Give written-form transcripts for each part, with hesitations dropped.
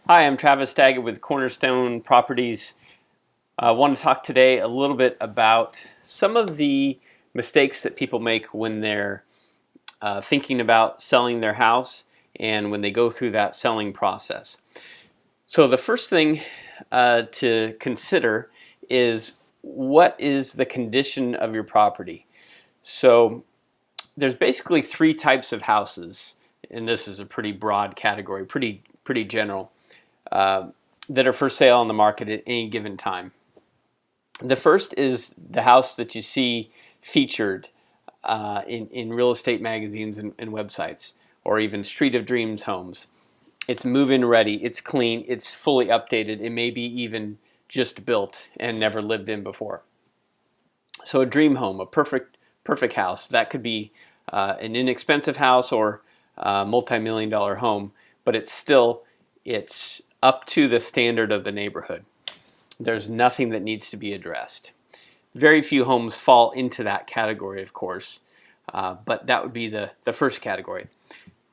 Hi, I'm Travis Daggett with Cornerstone Properties. I want to talk today a little bit about some of the mistakes that people make when they're thinking about selling their house and when they go through that selling process. So the first thing to consider is, what is the condition of your property? So there's basically three types of houses, and this is a pretty broad category, pretty general, that are for sale on the market at any given time. The first is the house that you see featured in real estate magazines and websites, or even Street of Dreams homes. It's move-in ready, it's clean, it's fully updated, it may be even just built and never lived in before. So a dream home, a perfect house. That could be an inexpensive house or a multi-million-dollar home, but it's up to the standard of the neighborhood. There's nothing that needs to be addressed. Very few homes fall into that category, of course, but that would be the first category.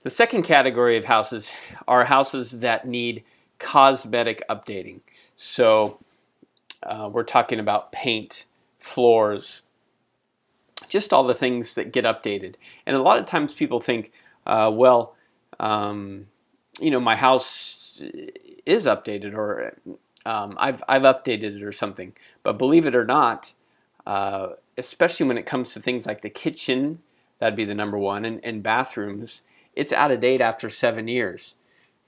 The second category of houses are houses that need cosmetic updating. So we're talking about paint, floors, just all the things that get updated. And a lot of times people think, my house is updated, or I've updated it or something. But believe it or not, especially when it comes to things like the kitchen, that'd be the number one, and bathrooms, it's out of date after 7 years.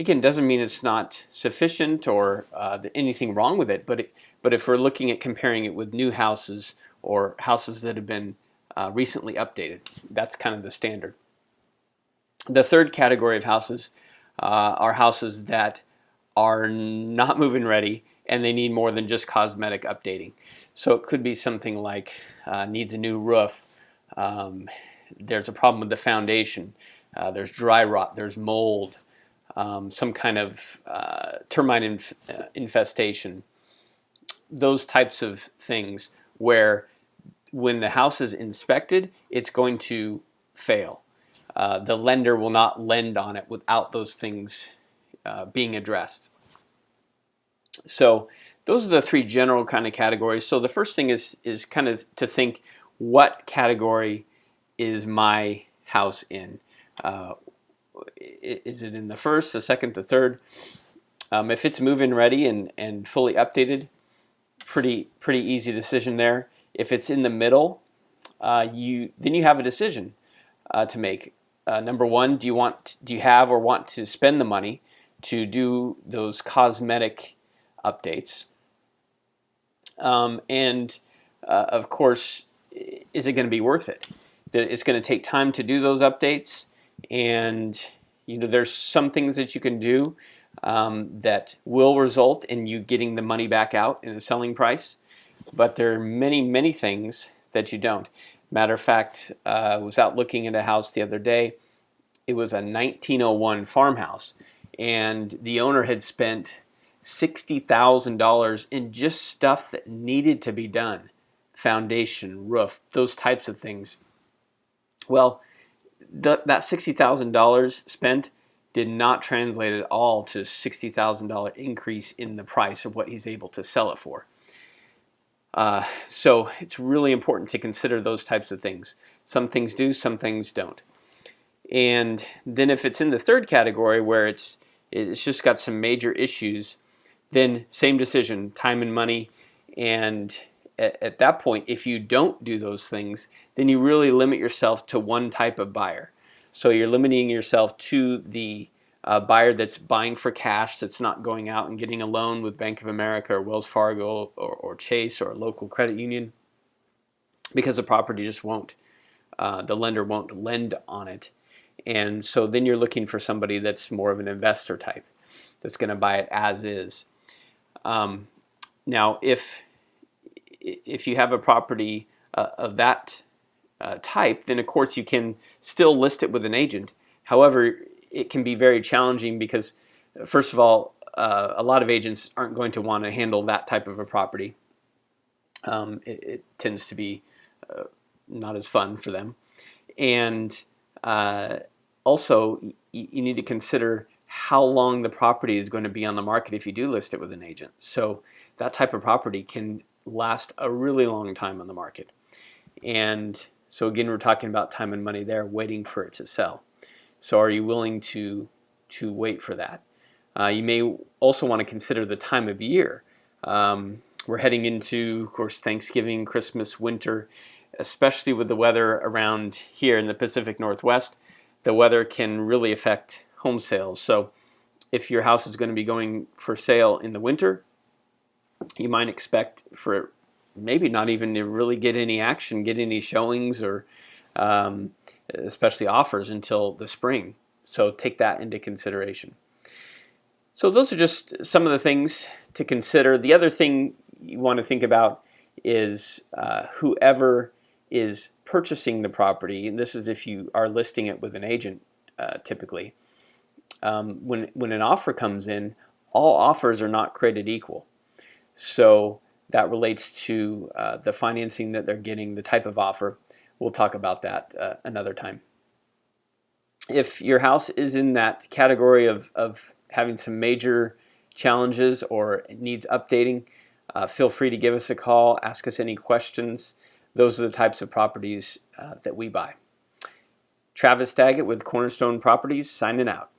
Again, doesn't mean it's not sufficient or anything wrong with it, but if we're looking at comparing it with new houses or houses that have been recently updated, that's kind of the standard. The third category of houses are houses that are not move-in ready and they need more than just cosmetic updating. So it could be something like needs a new roof, there's a problem with the foundation, there's dry rot, there's mold, some kind of termite infestation. Those types of things where when the house is inspected, it's going to fail. The lender will not lend on it without those things being addressed. So those are the three general kind of categories. So the first thing is kind of to think, what category is my house in? Is it in the first, the second, the third? If it's move-in ready and fully updated, pretty easy decision there. If it's in the middle, then you have a decision to make. Number one, do you have or want to spend the money to do those cosmetic updates? Of course, is it going to be worth it? It's going to take time to do those updates, and there's some things that you can do that will result in you getting the money back out in a selling price, but there are many things that you don't. Matter of fact, I was out looking at a house the other day. It was a 1901 farmhouse, and the owner had spent $60,000 in just stuff that needed to be done. Foundation, roof, those types of things. Well, that $60,000 spent did not translate at all to $60,000 increase in the price of what he's able to sell it for. So it's really important to consider those types of things. Some things do, some things don't. And then if it's in the third category where it's just got some major issues, then same decision, time and money. And at that point, if you don't do those things, then you really limit yourself to one type of buyer. So you're limiting yourself to the buyer that's buying for cash, that's not going out and getting a loan with Bank of America or Wells Fargo or Chase or a local credit union, because the property just won't, the lender won't lend on it. And so then you're looking for somebody that's more of an investor type, that's going to buy it as is. Now, if you have a property of that type, then of course you can still list it with an agent. However, it can be very challenging because, first of all, a lot of agents aren't going to want to handle that type of a property. It tends to be not as fun for them. And also, you need to consider how long the property is going to be on the market if you do list it with an agent. So that type of property can last a really long time on the market. And so again, we're talking about time and money there, waiting for it to sell. So are you willing to wait for that? You may also want to consider the time of year. We're heading into, of course, Thanksgiving, Christmas, winter, especially with the weather around here in the Pacific Northwest. The weather can really affect home sales. So if your house is going to be going for sale in the winter, you might expect for maybe not even to really get any action, get any showings or especially offers until the spring. So take that into consideration. So those are just some of the things to consider. The other thing you want to think about is whoever is purchasing the property, and this is if you are listing it with an agent typically. When an offer comes in, all offers are not created equal. So that relates to the financing that they're getting, the type of offer. We'll talk about that another time. If your house is in that category of having some major challenges or needs updating, feel free to give us a call, ask us any questions. Those are the types of properties that we buy. Travis Daggett with Cornerstone Properties, signing out.